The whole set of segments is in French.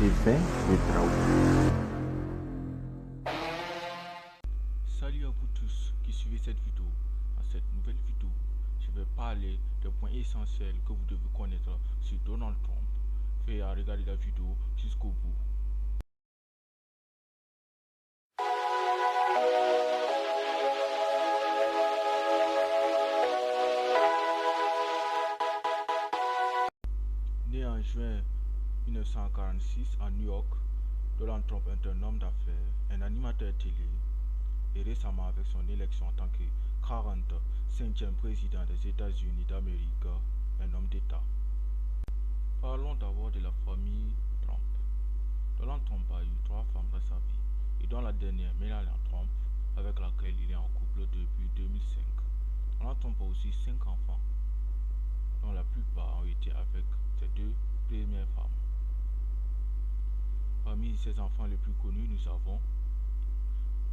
et 20 de travaux. Salut à vous tous qui suivez cette vidéo. Dans cette nouvelle vidéo, je vais parler des points essentiels que vous devez connaître sur Donald Trump. Faites à regarder la vidéo jusqu'au bout. Né en juin 1946 à New York, Donald Trump est un homme d'affaires, un animateur télé et récemment avec son élection en tant que 45e président des États-Unis d'Amérique, un homme d'État. Parlons d'abord de la famille Trump. Donald Trump a eu 3 femmes dans sa vie, et dont la dernière, Melania Trump, avec laquelle il est en couple depuis 2005. Donald Trump a aussi 5 enfants, dont la plupart ont été avec ses 2 premières femmes. Parmi ses enfants les plus connus, nous avons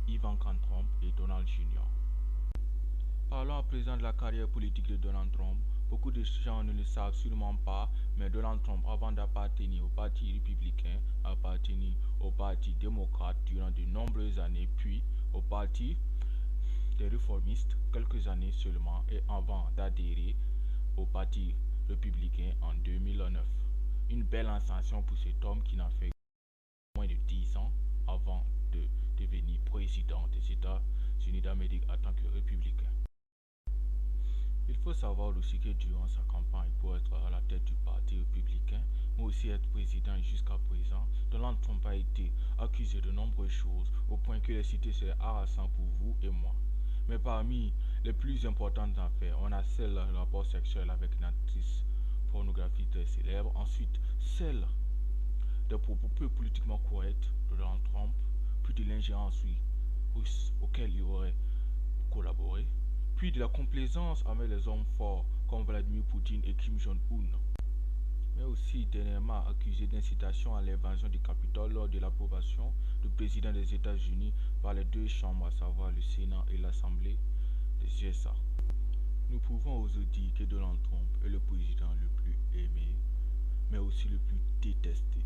Ivanka Trump et Donald Jr. Parlons à présent de la carrière politique de Donald Trump. Beaucoup de gens ne le savent sûrement pas, mais Donald Trump, avant d'appartenir au Parti républicain, a appartenu au Parti démocrate durant de nombreuses années, puis au Parti des réformistes quelques années seulement, et avant d'adhérer au Parti républicain en 2009. Une belle ascension pour cet homme qui n'a fait moins de 10 ans avant de devenir président des États-Unis d'Amérique en tant que républicain. Il faut savoir aussi que durant sa campagne pour être à la tête du Parti républicain, mais aussi être président jusqu'à présent, Donald Trump a été accusé de nombreuses choses, au point que les citer serait harassant pour vous et moi. Mais parmi les plus importantes affaires, on a celle du rapport sexuel avec une actrice pornographique très célèbre. Ensuite, celle des propos peu politiquement corrects de Donald Trump, puis de l'ingérence russe auquel il aurait collaboré, puis de la complaisance avec les hommes forts comme Vladimir Poutine et Kim Jong-un, mais aussi dernièrement accusé d'incitation à l'invasion du Capitole lors de l'approbation du président des États-Unis par les 2 chambres, à savoir le Sénat et l'Assemblée des USA. Nous pouvons aussi dire que Donald Trump est le président le plus aimé, mais aussi le plus détesté.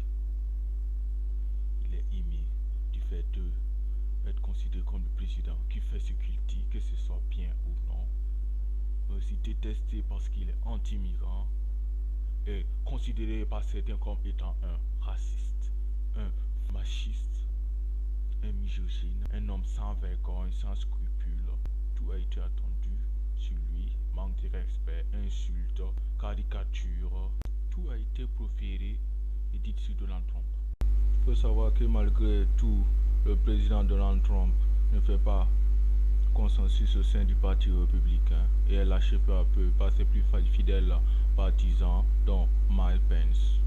Il est aimé du fait d'être considéré comme le président qui fait ce qu'il dit, que ce soit bien ou non, mais aussi détesté parce qu'il est anti-migrant et considéré par certains comme étant un raciste, un machiste, un misogyne, un homme sans vergogne, sans scrupules. Tout a été attendu sur lui, manque de respect, insultes, caricatures, tout a été proféré et dit sur Donald Trump. Il faut savoir que malgré tout, le président Donald Trump ne fait pas consensus au sein du Parti républicain et est lâché peu à peu par ses plus fidèles partisans, dont Mike Pence.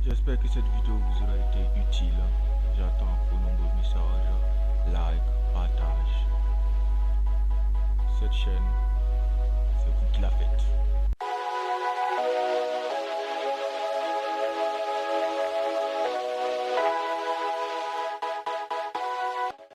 J'espère que cette vidéo vous aura été utile. J'attends vos nombreux messages, like, partage cette chaîne